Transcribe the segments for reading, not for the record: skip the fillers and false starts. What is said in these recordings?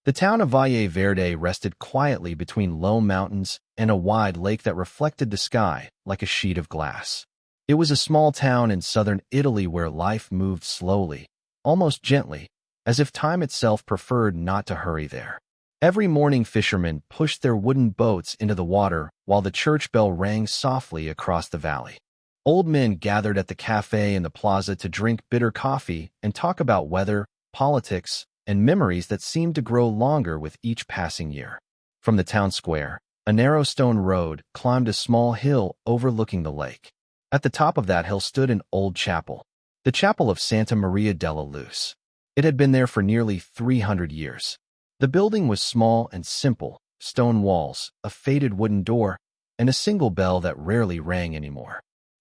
The town of Valle Verde rested quietly between low mountains and a wide lake that reflected the sky like a sheet of glass. It was a small town in southern Italy where life moved slowly, almost gently, as if time itself preferred not to hurry there. Every morning fishermen pushed their wooden boats into the water while the church bell rang softly across the valley. Old men gathered at the cafe in the plaza to drink bitter coffee and talk about weather, politics, and memories that seemed to grow longer with each passing year. From the town square, a narrow stone road climbed a small hill overlooking the lake. At the top of that hill stood an old chapel, the chapel of Santa Maria della Luce. It had been there for nearly 300 years. The building was small and simple, stone walls, a faded wooden door, and a single bell that rarely rang anymore.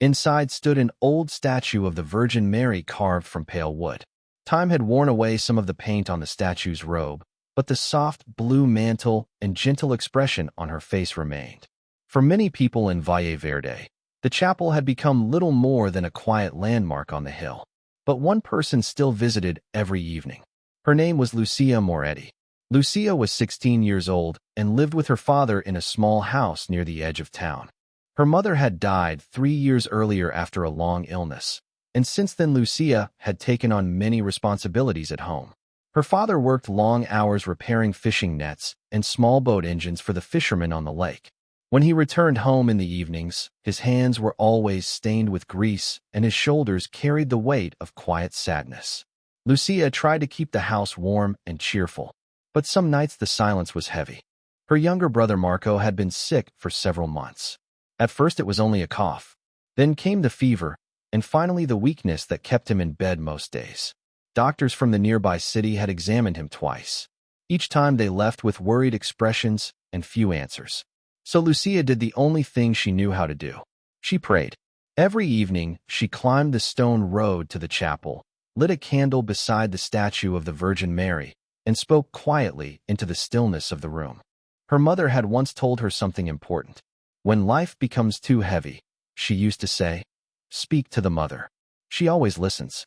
Inside stood an old statue of the Virgin Mary carved from pale wood. Time had worn away some of the paint on the statue's robe, but the soft blue mantle and gentle expression on her face remained. For many people in Valle Verde, the chapel had become little more than a quiet landmark on the hill. But one person still visited every evening. Her name was Lucia Moretti. Lucia was 16 years old and lived with her father in a small house near the edge of town. Her mother had died 3 years earlier after a long illness, and since then Lucia had taken on many responsibilities at home. Her father worked long hours repairing fishing nets and small boat engines for the fishermen on the lake. When he returned home in the evenings, his hands were always stained with grease and his shoulders carried the weight of quiet sadness. Lucia tried to keep the house warm and cheerful, but some nights the silence was heavy. Her younger brother Marco had been sick for several months. At first it was only a cough. Then came the fever, and finally the weakness that kept him in bed most days. Doctors from the nearby city had examined him twice. Each time they left with worried expressions and few answers. So Lucia did the only thing she knew how to do. She prayed. Every evening, she climbed the stone road to the chapel, lit a candle beside the statue of the Virgin Mary, and spoke quietly into the stillness of the room. Her mother had once told her something important. When life becomes too heavy, she used to say, "Speak to the mother. She always listens."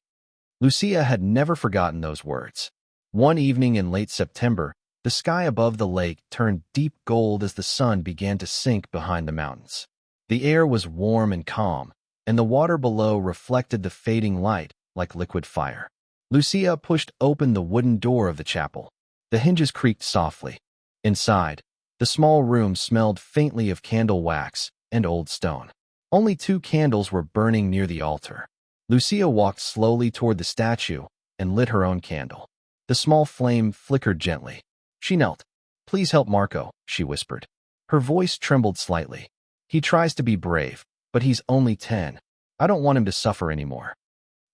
Lucia had never forgotten those words. One evening in late September, the sky above the lake turned deep gold as the sun began to sink behind the mountains. The air was warm and calm, and the water below reflected the fading light like liquid fire. Lucia pushed open the wooden door of the chapel. The hinges creaked softly. Inside, the small room smelled faintly of candle wax and old stone. Only 2 candles were burning near the altar. Lucia walked slowly toward the statue and lit her own candle. The small flame flickered gently. She knelt. "Please help Marco," she whispered. Her voice trembled slightly. "He tries to be brave, but he's only 10. I don't want him to suffer anymore."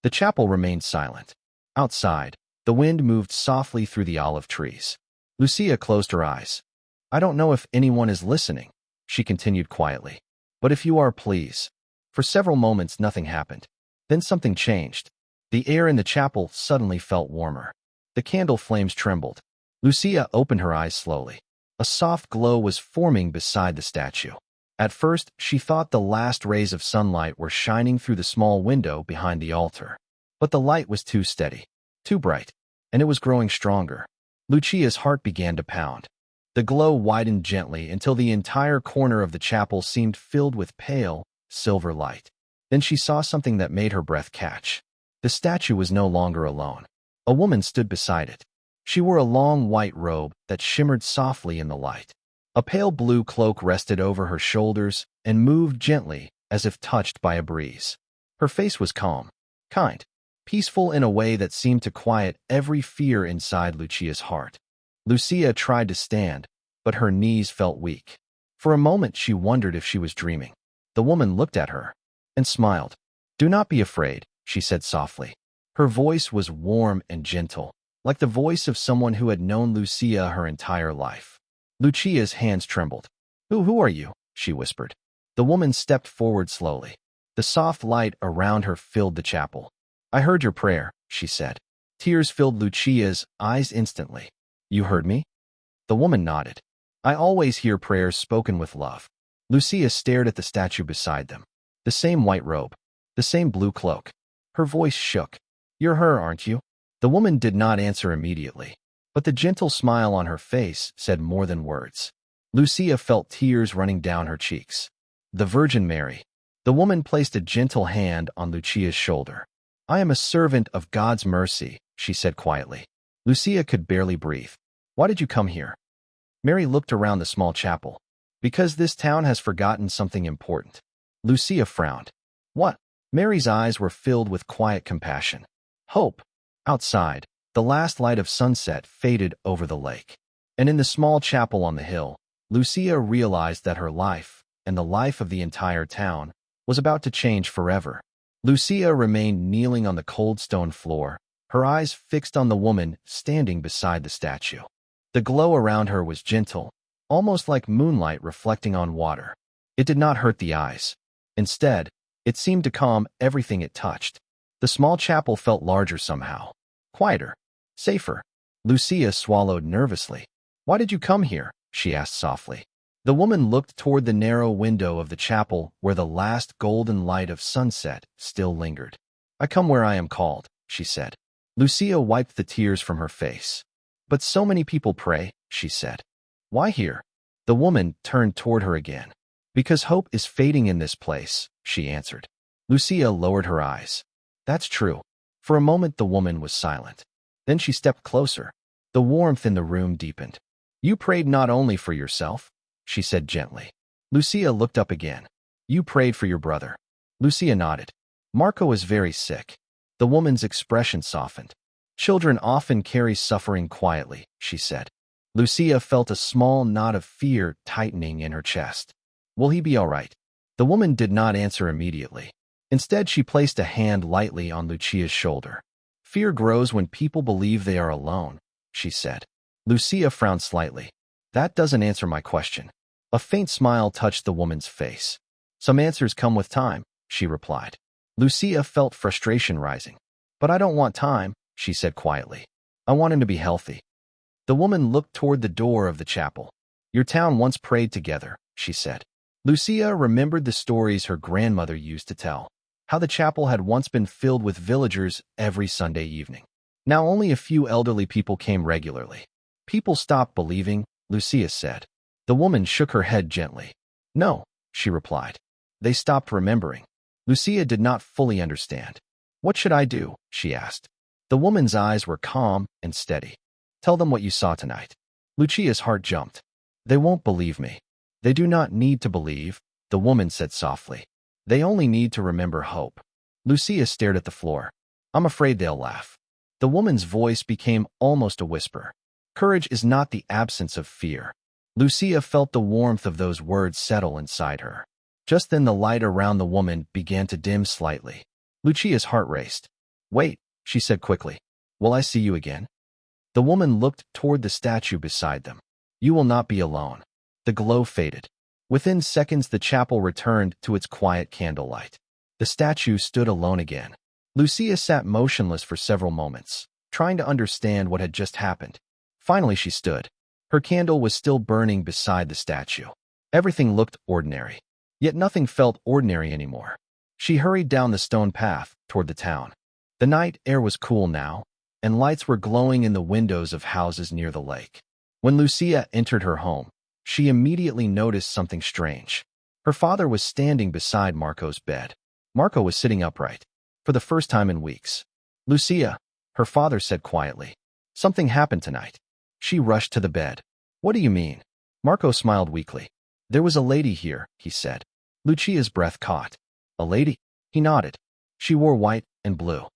The chapel remained silent. Outside, the wind moved softly through the olive trees. Lucia closed her eyes. "I don't know if anyone is listening," she continued quietly. "But if you are, please." For several moments nothing happened. Then something changed. The air in the chapel suddenly felt warmer. The candle flames trembled. Lucia opened her eyes slowly. A soft glow was forming beside the statue. At first, she thought the last rays of sunlight were shining through the small window behind the altar. But the light was too steady, too bright, and it was growing stronger. Lucia's heart began to pound. The glow widened gently until the entire corner of the chapel seemed filled with pale, silver light. Then she saw something that made her breath catch. The statue was no longer alone. A woman stood beside it. She wore a long white robe that shimmered softly in the light. A pale blue cloak rested over her shoulders and moved gently as if touched by a breeze. Her face was calm, kind, peaceful in a way that seemed to quiet every fear inside Lucia's heart. Lucia tried to stand, but her knees felt weak. For a moment she wondered if she was dreaming. The woman looked at her and smiled. "Do not be afraid," she said softly. Her voice was warm and gentle, like the voice of someone who had known Lucia her entire life. Lucia's hands trembled. Who are you?" she whispered. The woman stepped forward slowly. The soft light around her filled the chapel. "I heard your prayer," she said. Tears filled Lucia's eyes instantly. "You heard me?" The woman nodded. "I always hear prayers spoken with love." Lucia stared at the statue beside them. The same white robe, the same blue cloak. Her voice shook. "You're her, aren't you?" The woman did not answer immediately. But the gentle smile on her face said more than words. Lucia felt tears running down her cheeks. The Virgin Mary. The woman placed a gentle hand on Lucia's shoulder. I am a servant of God's mercy, she said quietly. Lucia could barely breathe. Why did you come here? Mary looked around the small chapel. Because this town has forgotten something important. Lucia frowned. What? Mary's eyes were filled with quiet compassion. Hope. Outside, the last light of sunset faded over the lake. And in the small chapel on the hill, Lucia realized that her life, and the life of the entire town, was about to change forever. Lucia remained kneeling on the cold stone floor, her eyes fixed on the woman standing beside the statue. The glow around her was gentle, almost like moonlight reflecting on water. It did not hurt the eyes. Instead, it seemed to calm everything it touched. The small chapel felt larger somehow. Quieter. Safer. Lucia swallowed nervously. Why did you come here? She asked softly. The woman looked toward the narrow window of the chapel where the last golden light of sunset still lingered. I come where I am called, she said. Lucia wiped the tears from her face. But so many people pray, she said. Why here? The woman turned toward her again. Because hope is fading in this place, she answered. Lucia lowered her eyes. That's true. For a moment the woman was silent. Then she stepped closer. The warmth in the room deepened. You prayed not only for yourself, she said gently. Lucia looked up again. You prayed for your brother. Lucia nodded. Marco is very sick. The woman's expression softened. Children often carry suffering quietly, she said. Lucia felt a small knot of fear tightening in her chest. Will he be all right? The woman did not answer immediately. Instead, she placed a hand lightly on Lucia's shoulder. Fear grows when people believe they are alone, she said. Lucia frowned slightly. That doesn't answer my question. A faint smile touched the woman's face. Some answers come with time, she replied. Lucia felt frustration rising. But I don't want time, she said quietly. I want him to be healthy. The woman looked toward the door of the chapel. Your town once prayed together, she said. Lucia remembered the stories her grandmother used to tell, how the chapel had once been filled with villagers every Sunday evening. Now only a few elderly people came regularly. People stopped believing, Lucia said. The woman shook her head gently. No, she replied. They stopped remembering. Lucia did not fully understand. What should I do? She asked. The woman's eyes were calm and steady. Tell them what you saw tonight. Lucia's heart jumped. They won't believe me. They do not need to believe, the woman said softly. They only need to remember hope. Lucia stared at the floor. I'm afraid they'll laugh. The woman's voice became almost a whisper. Courage is not the absence of fear. Lucia felt the warmth of those words settle inside her. Just then the light around the woman began to dim slightly. Lucia's heart raced. Wait, she said quickly. Will I see you again? The woman looked toward the statue beside them. You will not be alone. The glow faded. Within seconds the chapel returned to its quiet candlelight. The statue stood alone again. Lucia sat motionless for several moments, trying to understand what had just happened. Finally she stood. Her candle was still burning beside the statue. Everything looked ordinary. Yet nothing felt ordinary anymore. She hurried down the stone path toward the town. The night air was cool now, and lights were glowing in the windows of houses near the lake. When Lucia entered her home, she immediately noticed something strange. Her father was standing beside Marco's bed. Marco was sitting upright, for the first time in weeks. Lucia, her father said quietly. Something happened tonight. She rushed to the bed. What do you mean? Marco smiled weakly. There was a lady here, he said. Lucia's breath caught. A lady? He nodded. She wore white and blue.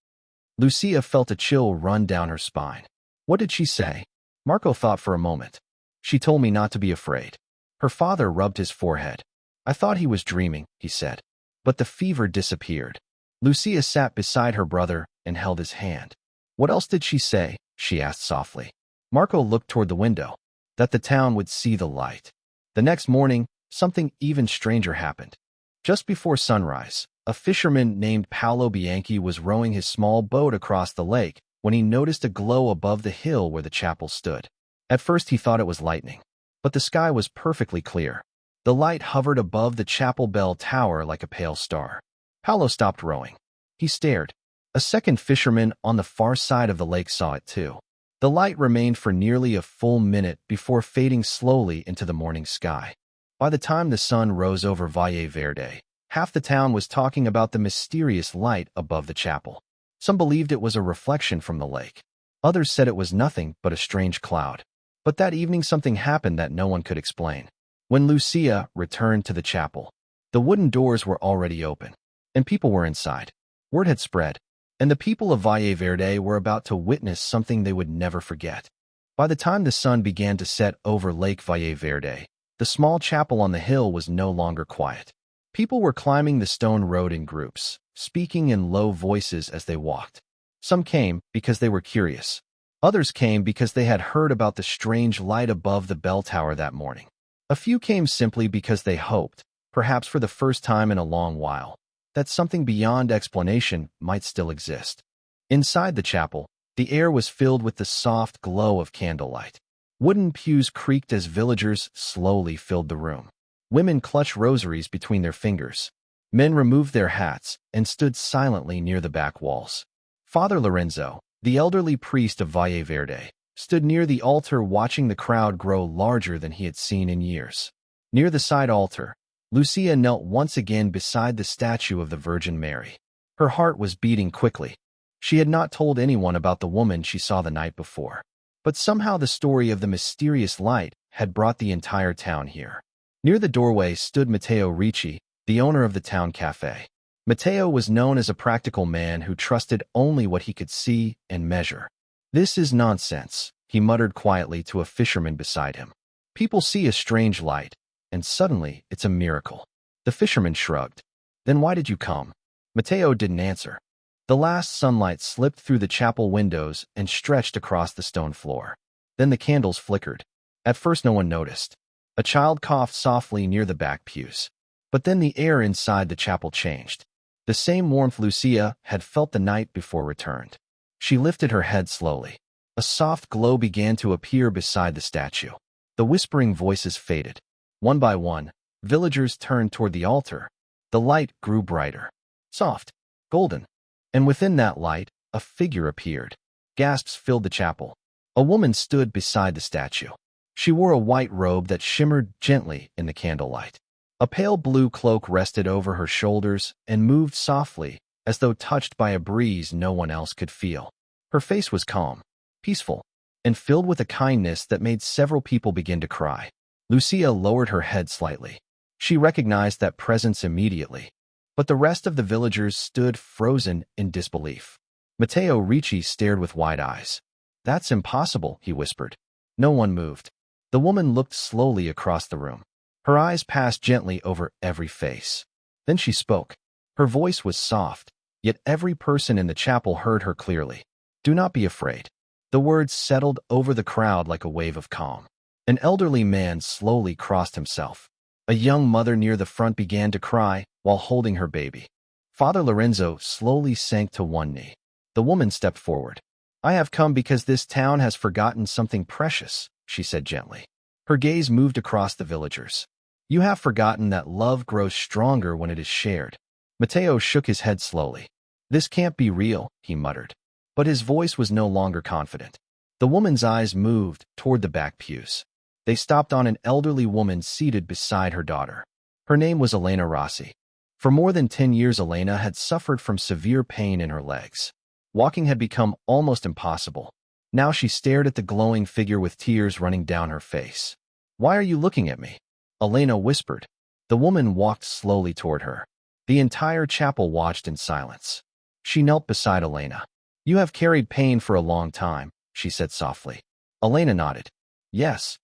Lucia felt a chill run down her spine. What did she say? Marco thought for a moment. She told me not to be afraid. Her father rubbed his forehead. I thought he was dreaming, he said. But the fever disappeared. Lucia sat beside her brother and held his hand. What else did she say? She asked softly. Marco looked toward the window. That the town would see the light. The next morning, something even stranger happened. Just before sunrise, a fisherman named Paolo Bianchi was rowing his small boat across the lake when he noticed a glow above the hill where the chapel stood. At first he thought it was lightning, but the sky was perfectly clear. The light hovered above the chapel bell tower like a pale star. Paolo stopped rowing. He stared. A second fisherman on the far side of the lake saw it too. The light remained for nearly a full minute before fading slowly into the morning sky. By the time the sun rose over Valle Verde, half the town was talking about the mysterious light above the chapel. Some believed it was a reflection from the lake. Others said it was nothing but a strange cloud. But that evening something happened that no one could explain. When Lucia returned to the chapel, the wooden doors were already open, and people were inside. Word had spread, and the people of Valle Verde were about to witness something they would never forget. By the time the sun began to set over Lake Valle Verde, the small chapel on the hill was no longer quiet. People were climbing the stone road in groups, speaking in low voices as they walked. Some came because they were curious. Others came because they had heard about the strange light above the bell tower that morning. A few came simply because they hoped, perhaps for the first time in a long while, that something beyond explanation might still exist. Inside the chapel, the air was filled with the soft glow of candlelight. Wooden pews creaked as villagers slowly filled the room. Women clutched rosaries between their fingers. Men removed their hats and stood silently near the back walls. Father Lorenzo, the elderly priest of Valle Verde, stood near the altar watching the crowd grow larger than he had seen in years. Near the side altar, Lucia knelt once again beside the statue of the Virgin Mary. Her heart was beating quickly. She had not told anyone about the woman she saw the night before. But somehow the story of the mysterious light had brought the entire town here. Near the doorway stood Matteo Ricci, the owner of the town cafe. Matteo was known as a practical man who trusted only what he could see and measure. "This is nonsense," he muttered quietly to a fisherman beside him. "People see a strange light, and suddenly it's a miracle." The fisherman shrugged. "Then why did you come?" Matteo didn't answer. The last sunlight slipped through the chapel windows and stretched across the stone floor. Then the candles flickered. At first no one noticed. A child coughed softly near the back pews. But then the air inside the chapel changed. The same warmth Lucia had felt the night before returned. She lifted her head slowly. A soft glow began to appear beside the statue. The whispering voices faded. One by one, villagers turned toward the altar. The light grew brighter, soft, golden. And within that light, a figure appeared. Gasps filled the chapel. A woman stood beside the statue. She wore a white robe that shimmered gently in the candlelight. A pale blue cloak rested over her shoulders and moved softly, as though touched by a breeze no one else could feel. Her face was calm, peaceful, and filled with a kindness that made several people begin to cry. Lucia lowered her head slightly. She recognized that presence immediately. But the rest of the villagers stood frozen in disbelief. Matteo Ricci stared with wide eyes. "That's impossible," he whispered. No one moved. The woman looked slowly across the room. Her eyes passed gently over every face. Then she spoke. Her voice was soft, yet every person in the chapel heard her clearly. "Do not be afraid." The words settled over the crowd like a wave of calm. An elderly man slowly crossed himself. A young mother near the front began to cry while holding her baby. Father Lorenzo slowly sank to one knee. The woman stepped forward. "I have come because this town has forgotten something precious," she said gently. Her gaze moved across the villagers. "You have forgotten that love grows stronger when it is shared." Matteo shook his head slowly. "This can't be real," he muttered. But his voice was no longer confident. The woman's eyes moved toward the back pews. They stopped on an elderly woman seated beside her daughter. Her name was Elena Rossi. For more than 10 years, Elena had suffered from severe pain in her legs. Walking had become almost impossible. Now she stared at the glowing figure with tears running down her face. "Why are you looking at me?" Elena whispered. The woman walked slowly toward her. The entire chapel watched in silence. She knelt beside Elena. "You have carried pain for a long time," she said softly. Elena nodded. "Yes."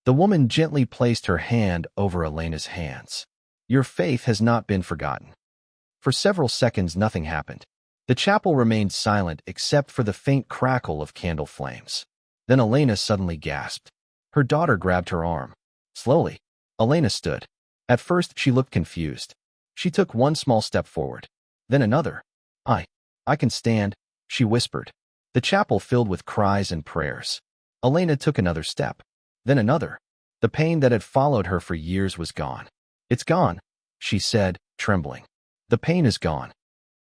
The woman gently placed her hand over Elena's hands. "Your faith has not been forgotten." For several seconds nothing happened. The chapel remained silent except for the faint crackle of candle flames. Then Elena suddenly gasped. Her daughter grabbed her arm. Slowly, Elena stood. At first she looked confused. She took one small step forward. Then another. I can stand," she whispered. The chapel filled with cries and prayers. Elena took another step. Then another. The pain that had followed her for years was gone. "It's gone," she said, trembling. "The pain is gone."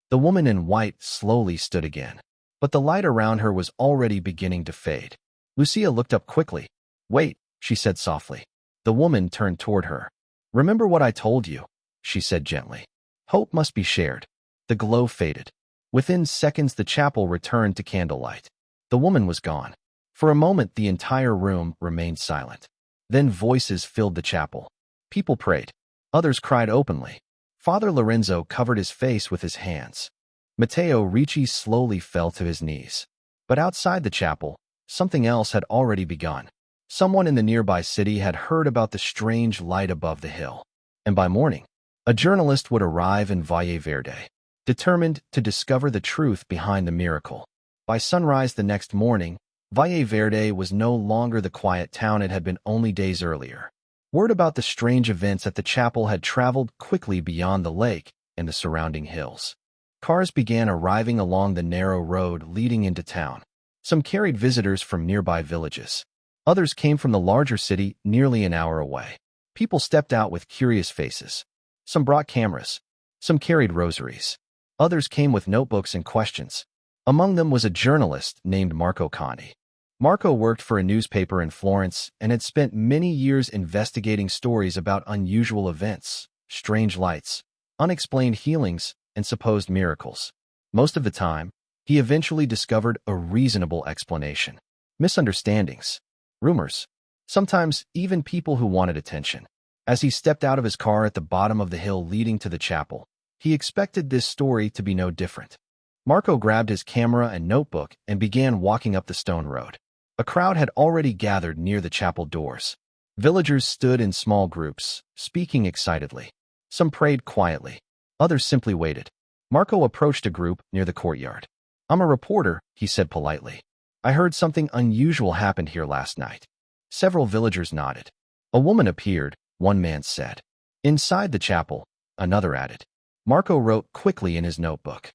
The woman in white slowly stood again. but the light around her was already beginning to fade. Lucia looked up quickly. "Wait," she said softly. The woman turned toward her. "Remember what I told you," she said gently. "Hope must be shared." The glow faded. Within seconds, the chapel returned to candlelight. The woman was gone. For a moment, the entire room remained silent. Then voices filled the chapel. People prayed. Others cried openly. Father Lorenzo covered his face with his hands. Matteo Ricci slowly fell to his knees. But outside the chapel, something else had already begun. Someone in the nearby city had heard about the strange light above the hill. And by morning, a journalist would arrive in Valle Verde, determined to discover the truth behind the miracle. By sunrise the next morning, Valle Verde was no longer the quiet town it had been only days earlier. Word about the strange events at the chapel had traveled quickly beyond the lake and the surrounding hills. Cars began arriving along the narrow road leading into town. Some carried visitors from nearby villages. Others came from the larger city nearly an hour away. People stepped out with curious faces. Some brought cameras. Some carried rosaries. Others came with notebooks and questions. Among them was a journalist named Marco Conti. Marco worked for a newspaper in Florence and had spent many years investigating stories about unusual events, strange lights, unexplained healings, and supposed miracles. Most of the time, he eventually discovered a reasonable explanation. Misunderstandings, rumors, sometimes even people who wanted attention. As he stepped out of his car at the bottom of the hill leading to the chapel, he expected this story to be no different. Marco grabbed his camera and notebook and began walking up the stone road. A crowd had already gathered near the chapel doors. Villagers stood in small groups, speaking excitedly. Some prayed quietly. Others simply waited. Marco approached a group near the courtyard. "I'm a reporter," he said politely. "I heard something unusual happened here last night." Several villagers nodded. "A woman appeared," one man said. "Inside the chapel," another added. Marco wrote quickly in his notebook.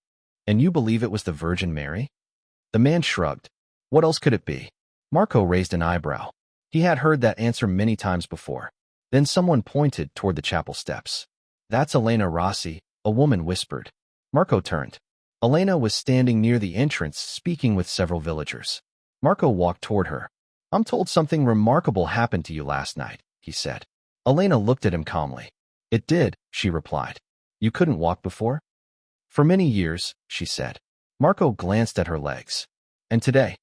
"And you believe it was the Virgin Mary?" The man shrugged. "What else could it be?" Marco raised an eyebrow. He had heard that answer many times before. Then someone pointed toward the chapel steps. "That's Elena Rossi," a woman whispered. Marco turned. Elena was standing near the entrance speaking with several villagers. Marco walked toward her. "I'm told something remarkable happened to you last night," he said. Elena looked at him calmly. "It did," she replied. "You couldn't walk before?" "For many years," she said. Marco glanced at her legs. "And today?"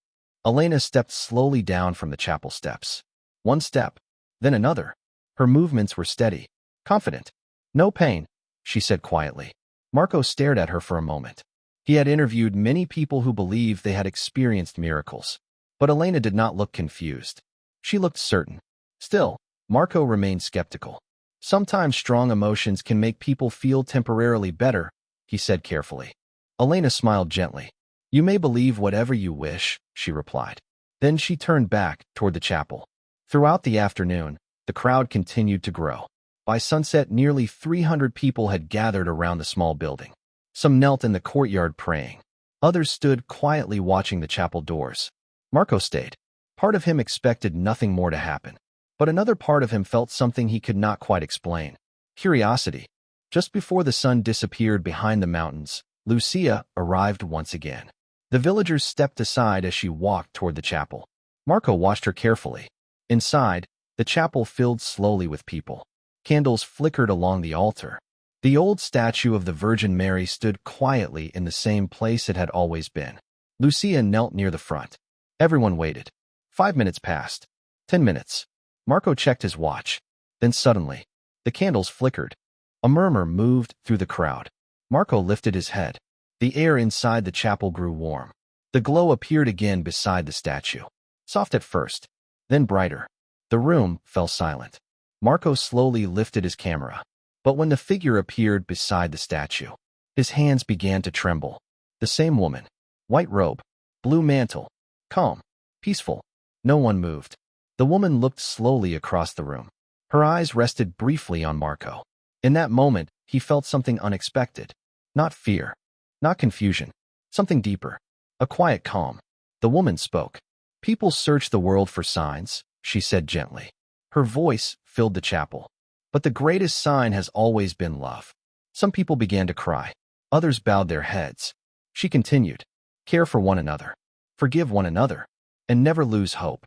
Elena stepped slowly down from the chapel steps. One step, then another. Her movements were steady, confident. "No pain," she said quietly. Marco stared at her for a moment. He had interviewed many people who believed they had experienced miracles. But Elena did not look confused. She looked certain. Still, Marco remained skeptical. "Sometimes strong emotions can make people feel temporarily better," he said carefully. Elena smiled gently. "You may believe whatever you wish," she replied. Then she turned back toward the chapel. Throughout the afternoon, the crowd continued to grow. By sunset, nearly 300 people had gathered around the small building. Some knelt in the courtyard praying. Others stood quietly watching the chapel doors. Marco stayed. Part of him expected nothing more to happen. But another part of him felt something he could not quite explain. Curiosity. Just before the sun disappeared behind the mountains, Lucia arrived once again. The villagers stepped aside as she walked toward the chapel. Marco watched her carefully. Inside, the chapel filled slowly with people. Candles flickered along the altar. The old statue of the Virgin Mary stood quietly in the same place it had always been. Lucia knelt near the front. Everyone waited. 5 minutes passed. 10 minutes. Marco checked his watch. Then suddenly, the candles flickered. A murmur moved through the crowd. Marco lifted his head. The air inside the chapel grew warm. The glow appeared again beside the statue. Soft at first, then brighter. The room fell silent. Marco slowly lifted his camera. But when the figure appeared beside the statue, his hands began to tremble. The same woman. White robe. Blue mantle. Calm. Peaceful. No one moved. The woman looked slowly across the room. Her eyes rested briefly on Marco. In that moment, he felt something unexpected. Not fear. Not confusion. Something deeper. A quiet calm. The woman spoke. "People search the world for signs," she said gently. Her voice filled the chapel. "But the greatest sign has always been love." Some people began to cry. Others bowed their heads. She continued. Care for one another. Forgive one another. And never lose hope.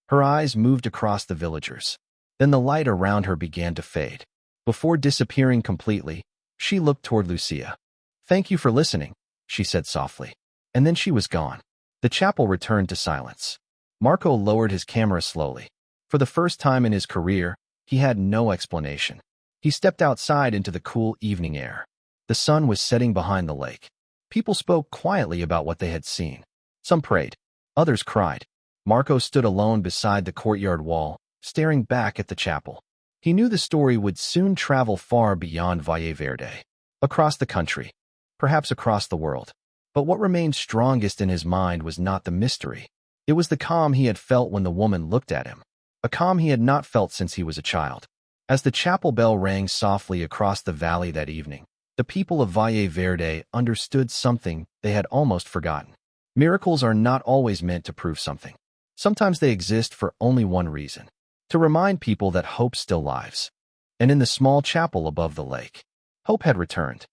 Her eyes moved across the villagers. Then the light around her began to fade. Before disappearing completely, she looked toward Lucia. "Thank you for listening," she said softly. And then she was gone. The chapel returned to silence. Marco lowered his camera slowly. For the first time in his career, he had no explanation. He stepped outside into the cool evening air. The sun was setting behind the lake. People spoke quietly about what they had seen. Some prayed. Others cried. Marco stood alone beside the courtyard wall, staring back at the chapel. He knew the story would soon travel far beyond Valle Verde. Across the country. Perhaps across the world. But what remained strongest in his mind was not the mystery. It was the calm he had felt when the woman looked at him. A calm he had not felt since he was a child. As the chapel bell rang softly across the valley that evening, the people of Valle Verde understood something they had almost forgotten. Miracles are not always meant to prove something. Sometimes they exist for only one reason: to remind people that hope still lives. And in the small chapel above the lake, hope had returned.